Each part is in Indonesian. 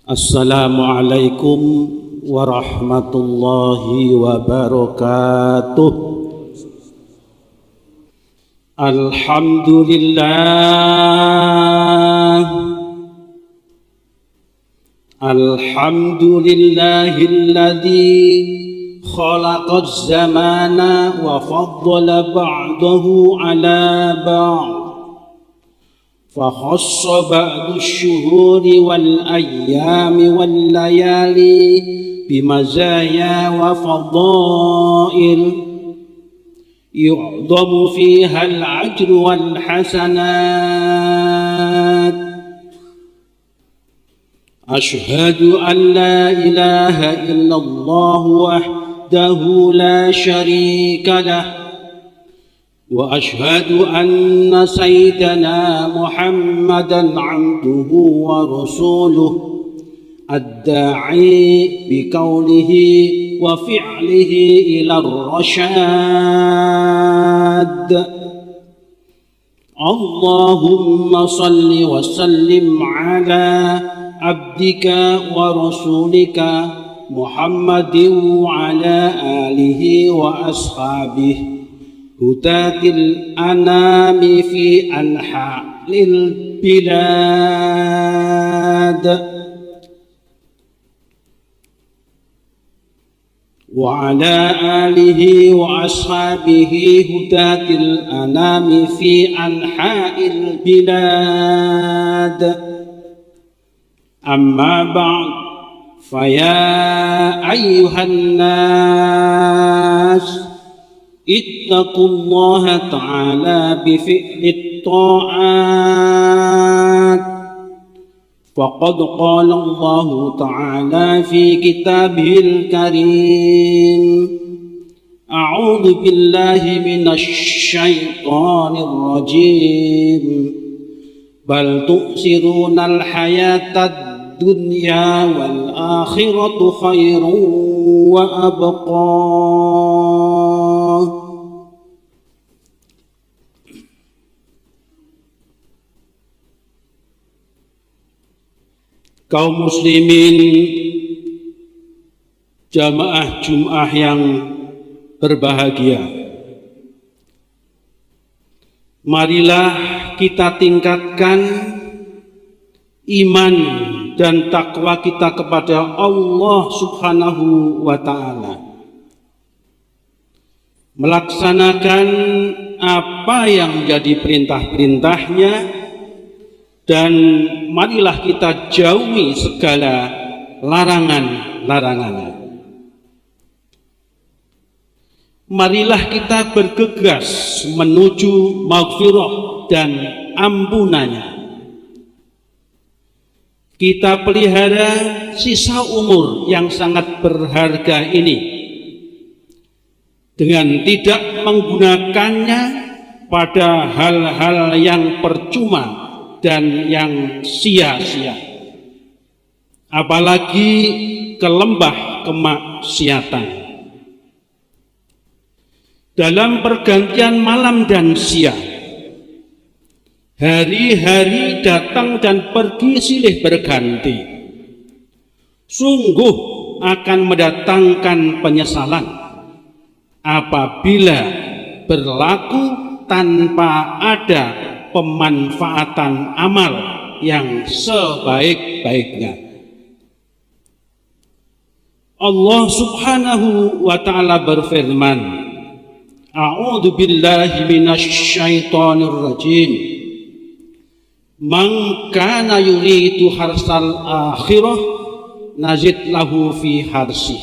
Assalamualaikum warahmatullahi wabarakatuh. Alhamdulillahilladzi khalaqaz zamana wa faddala ba'dahu ala ba'd. فخص بعض الشهور والأيام والليالي بمزايا وفضائل يعظم فيها الأجر والحسنات. أشهد أن لا إله إلا الله وحده لا شريك له، وأشهد أن سيدنا محمدًا عبده ورسوله الداعي بقوله وفعله إلى الرشاد. اللهم صل وسلم على عبدك ورسولك محمد وعلى آله وأصحابه هداة الأنام في أنحاء البلاد، وعلى آله وأصحابه هداة الأنام في أنحاء البلاد. أما بعد، فيا أيها الناس اتقوا الله تعالى بفعل الطاعات، فقد قال الله تعالى في كتابه الكريم: أعوذ بالله من الشيطان الرجيم، بل تؤثرون الحياة الدنيا والآخرة خير وأبقى. Kaum muslimin jamaah Jum'ah yang berbahagia, marilah kita tingkatkan iman dan takwa kita kepada Allah Subhanahu wa Ta'ala, melaksanakan apa yang menjadi perintah-perintahnya, dan marilah kita jauhi segala larangan-larangannya. Marilah kita bergegas menuju maghfirah dan ampunannya. Kita pelihara sisa umur yang sangat berharga ini dengan tidak menggunakannya pada hal-hal yang percuma dan yang sia-sia, apalagi ke lembah kemaksiatan. Dalam pergantian malam dan siang, hari-hari datang dan pergi silih berganti, sungguh akan mendatangkan penyesalan apabila berlaku tanpa ada pemanfaatan amal yang sebaik-baiknya. Allah Subhanahu wa Ta'ala berfirman: A'udzu billahi minasy syaithanir rajim. Man kana yuridu harsal akhirah nazid lahu fi harsih,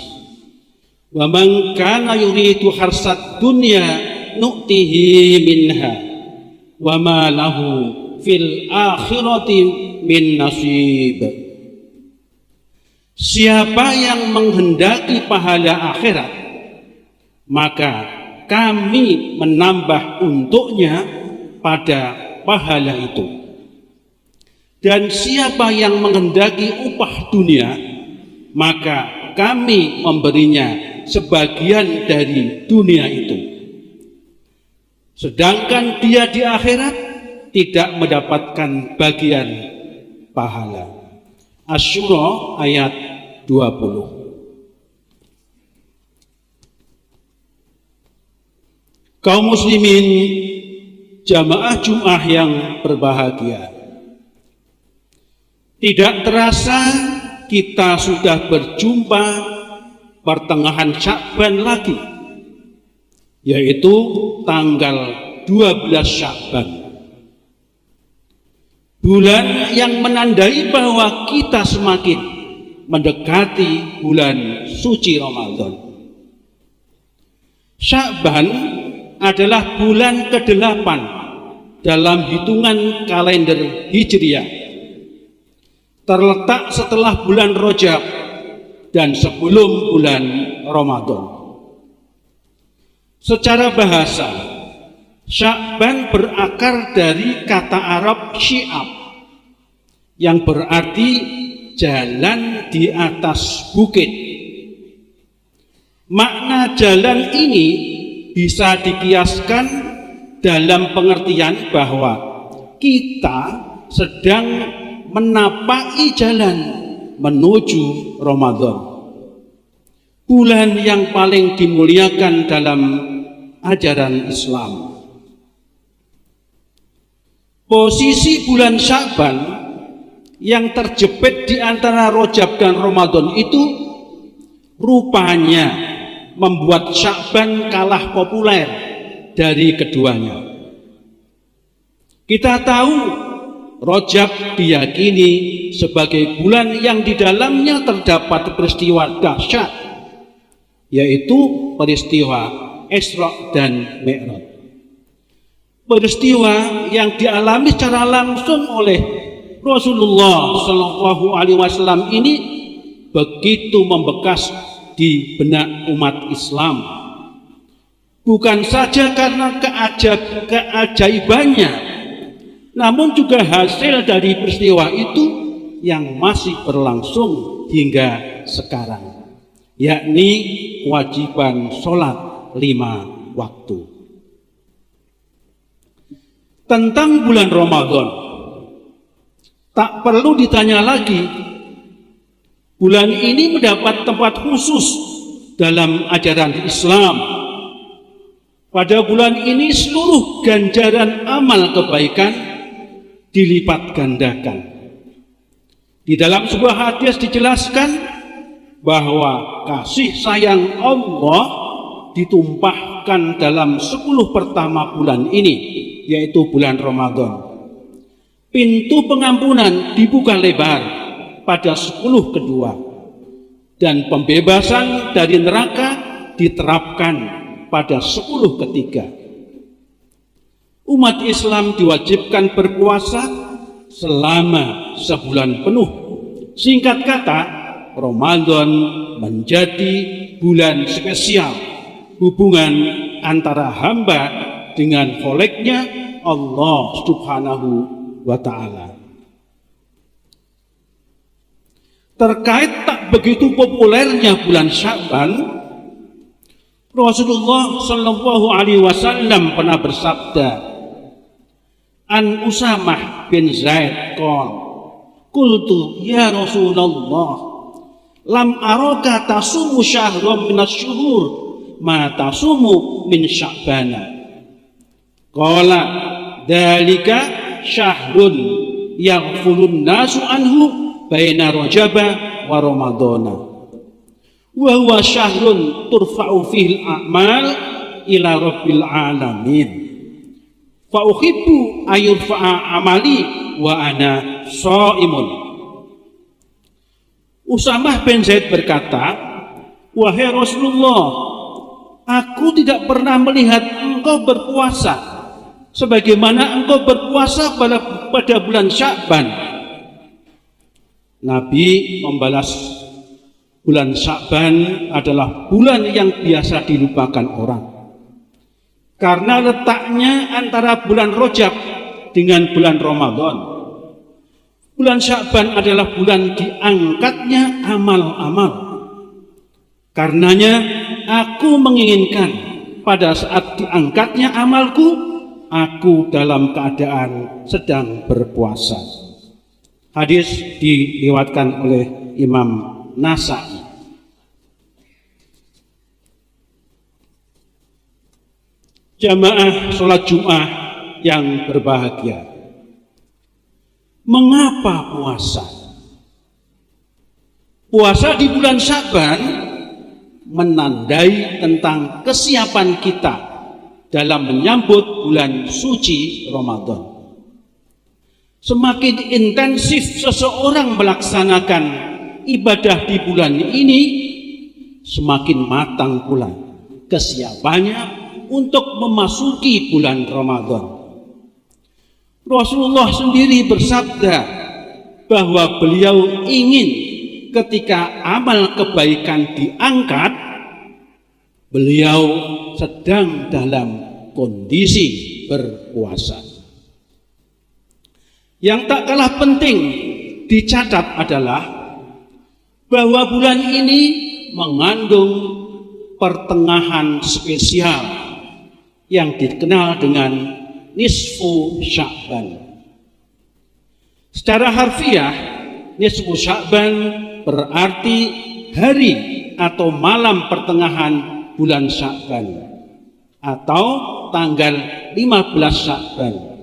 wa man kana yuridu harsad dunya nu'tihi minha wa ma lahu fil akhirati min nasib. Siapa yang menghendaki pahala akhirat, maka kami menambah untuknya pada pahala itu. Dan siapa yang menghendaki upah dunia, maka kami memberinya sebagian dari dunia itu. Sedangkan dia di akhirat tidak mendapatkan bagian pahala. Asy-Syura ayat 20. Kaum muslimin jamaah Jum'ah yang berbahagia, tidak terasa kita sudah berjumpa pertengahan Sya'ban lagi, yaitu tanggal 12 Sya'ban, bulan yang menandai bahwa kita semakin mendekati bulan suci Ramadan. Sya'ban adalah bulan ke-8 dalam hitungan kalender Hijriah, terletak setelah bulan Rajab dan sebelum bulan Ramadan. Secara bahasa, Sya'ban berakar dari kata Arab syi'ab yang berarti jalan di atas bukit. Makna jalan ini bisa dikiaskan dalam pengertian bahwa kita sedang menapaki jalan menuju Ramadan, bulan yang paling dimuliakan dalam ajaran Islam. Posisi bulan Sya'ban yang terjepit di antara Rajab dan Ramadan itu rupanya membuat Sya'ban kalah populer dari keduanya. Kita tahu Rajab diyakini sebagai bulan yang di dalamnya terdapat peristiwa dahsyat, yaitu peristiwa Isra dan Mi'raj. Peristiwa yang dialami secara langsung oleh Rasulullah SAW ini begitu membekas di benak umat Islam, bukan saja karena keajaibannya, namun juga hasil dari peristiwa itu yang masih berlangsung hingga sekarang, yakni kewajiban sholat 5 waktu. Tentang bulan Ramadan, tak perlu ditanya lagi, bulan ini mendapat tempat khusus dalam ajaran Islam. Pada bulan ini seluruh ganjaran amal kebaikan dilipat gandakan. Di dalam sebuah hadis dijelaskan bahwa kasih sayang Allah ditumpahkan dalam 10 pertama bulan ini, yaitu bulan Ramadan. Pintu pengampunan dibuka lebar pada 10 kedua, dan pembebasan dari neraka diterapkan pada 10 ketiga. Umat Islam diwajibkan berpuasa selama sebulan penuh. Singkat kata, Ramadan menjadi bulan spesial, hubungan antara hamba dengan Kholiknya Allah Subhanahu wa Ta'ala. Terkait tak begitu populernya bulan Sya'ban, Rasulullah SAW pernah bersabda, An Usamah bin Zaid qol, qultu ya Rasulullah, lam araka tasumu syahran minas syuhur ma tasumu min Sya'bana. Qala dzalika syahrun yaghfulun nasu anhu baina Rajaba wa Ramadana, wa huwa syahrun turfa'u fihil a'mal ila rabbil alamin, fa uhibbu ayurfa'a amali wa ana shaimun. Usamah bin Zaid berkata, wahai Rasulullah, aku tidak pernah melihat engkau berpuasa sebagaimana engkau berpuasa pada bulan Sya'ban. Nabi membalas, bulan Sya'ban adalah bulan yang biasa dilupakan orang, karena letaknya antara bulan Rajab dengan bulan Ramadan. Bulan Sya'ban adalah bulan diangkatnya amal-amal. Karenanya aku menginginkan pada saat diangkatnya amalku, aku dalam keadaan sedang berpuasa. Hadis diriwayatkan oleh Imam Nasa'i. Jamaah sholat Jumat yang berbahagia, mengapa puasa? Puasa di bulan Sya'ban menandai tentang kesiapan kita dalam menyambut bulan suci Ramadan. Semakin intensif seseorang melaksanakan ibadah di bulan ini, semakin matang pula kesiapannya untuk memasuki bulan Ramadan. Rasulullah sendiri bersabda bahwa beliau ingin ketika amal kebaikan diangkat, beliau sedang dalam kondisi berpuasa. Yang tak kalah penting dicatat adalah bahwa bulan ini mengandung pertengahan spesial yang dikenal dengan nisfu Sya'ban. Secara harfiah, nisfu Sya'ban berarti hari atau malam pertengahan bulan Sya'ban atau tanggal 15 Sya'ban.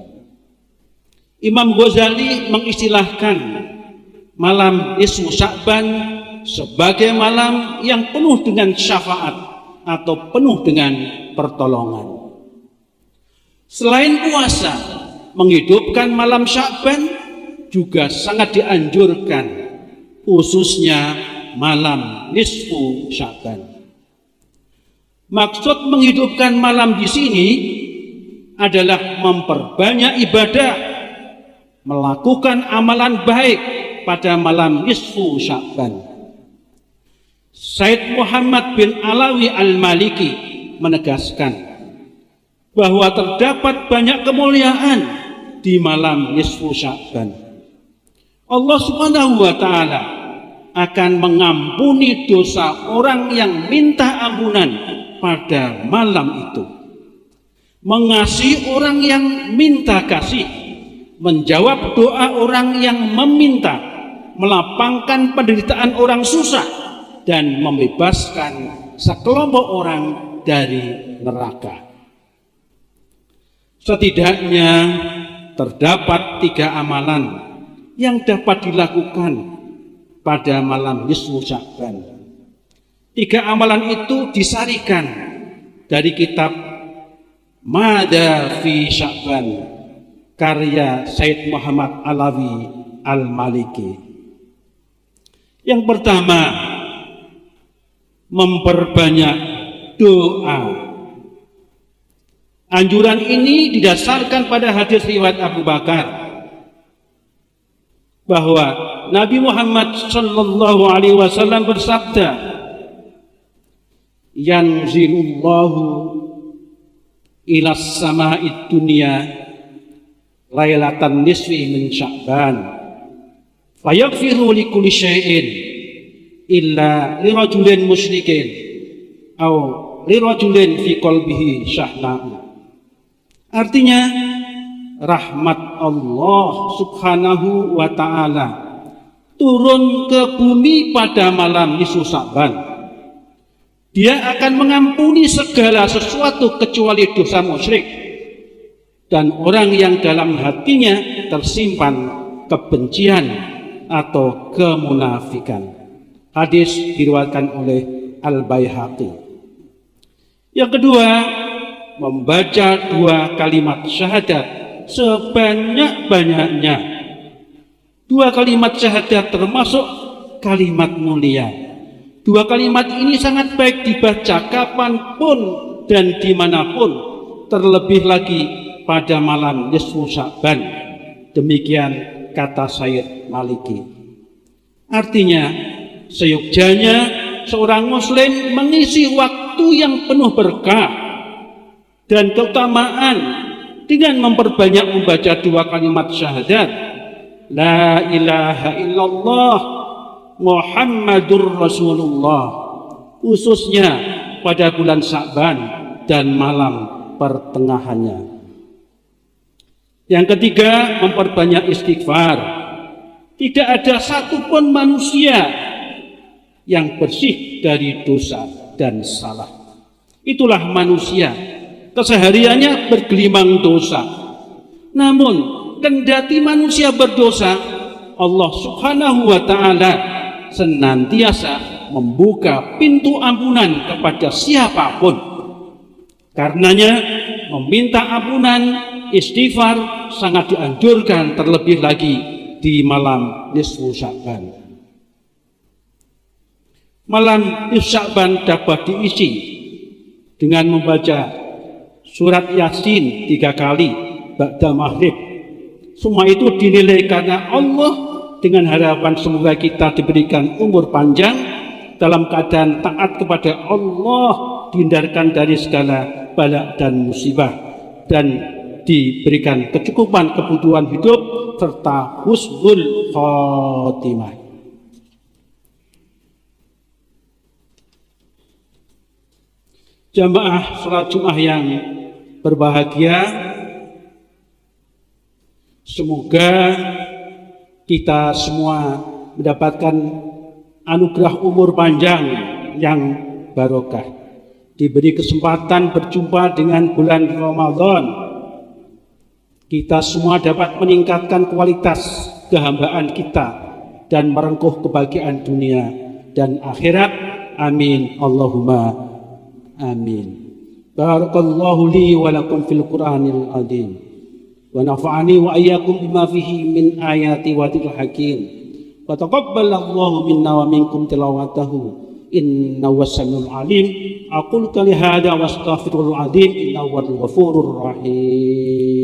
Imam Ghazali mengistilahkan malam nisfu Sya'ban sebagai malam yang penuh dengan syafaat atau penuh dengan pertolongan. Selain puasa, menghidupkan malam Sya'ban juga sangat dianjurkan, khususnya malam nisfu Sya'ban. Maksud menghidupkan malam di sini adalah memperbanyak ibadah, melakukan amalan baik pada malam nisfu Sya'ban. Said Muhammad bin Alawi Al-Maliki menegaskan bahwa terdapat banyak kemuliaan di malam nisfu Sya'ban. Allah Subhanahu wa taala akan mengampuni dosa orang yang minta ampunan pada malam itu, mengasihi orang yang minta kasih, menjawab doa orang yang meminta, melapangkan penderitaan orang susah, dan membebaskan sekelompok orang dari neraka. Setidaknya terdapat 3 amalan yang dapat dilakukan pada malam nisfu Sya'ban. 3 amalan itu disarikan dari kitab Mada fi Sya'ban karya Said Muhammad Alawi Al-Maliki. Yang pertama, memperbanyak doa. Anjuran ini didasarkan pada hadis riwayat Abu Bakar bahwa Nabi Muhammad sallallahu alaihi wasallam bersabda, "Yanzilullahu ilas sama'id dunya lailatan nisfi min Sya'ban fayaghfiru likulli syai'in illa lirajulin musyrikin au lirajulin fi qalbihi syahna." Artinya, rahmat Allah Subhanahu wa ta'ala turun ke bumi pada malam nisfu Sya'ban. Dia akan mengampuni segala sesuatu kecuali dosa musyrik dan orang yang dalam hatinya tersimpan kebencian atau kemunafikan. Hadis diriwayatkan oleh Al-Baihaqi. Yang kedua, membaca 2 kalimat syahadat sebanyak-banyaknya. 2 kalimat syahadat termasuk kalimat mulia. 2 kalimat ini sangat baik dibaca kapanpun dan dimanapun, terlebih lagi pada malam nisfu Sya'ban. Demikian kata Sayyid Maliki. Artinya, seyogjanya seorang muslim mengisi waktu yang penuh berkah dan keutamaan dengan memperbanyak membaca 2 kalimat syahadat, la ilaha illallah Muhammadur Rasulullah, khususnya pada bulan Sya'ban dan malam pertengahannya. Yang ketiga, memperbanyak istighfar. Tidak ada satupun manusia yang bersih dari dosa dan salah. Itulah manusia, kesehariannya bergelimang dosa. Namun kendati manusia berdosa, Allah Subhanahu wa ta'ala senantiasa membuka pintu ampunan kepada siapapun. Karenanya meminta ampunan, istighfar sangat dianjurkan, terlebih lagi di malam nisfu Sya'ban. Malam nisfu Sya'ban dapat diisi dengan membaca surat Yasin 3 kali ba'da maghrib. Semua itu dinilai karena Allah, dengan harapan semoga kita diberikan umur panjang dalam keadaan taat kepada Allah, dihindarkan dari segala bala dan musibah, dan diberikan kecukupan kebutuhan hidup serta husnul khotimah. Jamaah salat Jumat yang berbahagia, semoga kita semua mendapatkan anugerah umur panjang yang barokah, diberi kesempatan berjumpa dengan bulan Ramadan. Kita semua dapat meningkatkan kualitas kehambaan kita dan merengkuh kebahagiaan dunia dan akhirat. Amin Allahumma amin. Barakallahu li wa lakum fil Qur'anil azim, wa nafa'ani wa iyyakum bima fihi min ayati wa dzikr hakim. Wa taqabbalallahu minna wa minkum tilawatahu innahu was-sami'ul alim. Aqulu qali hadza wa astaghfirullahal azim innahu huwal ghafurur rahim.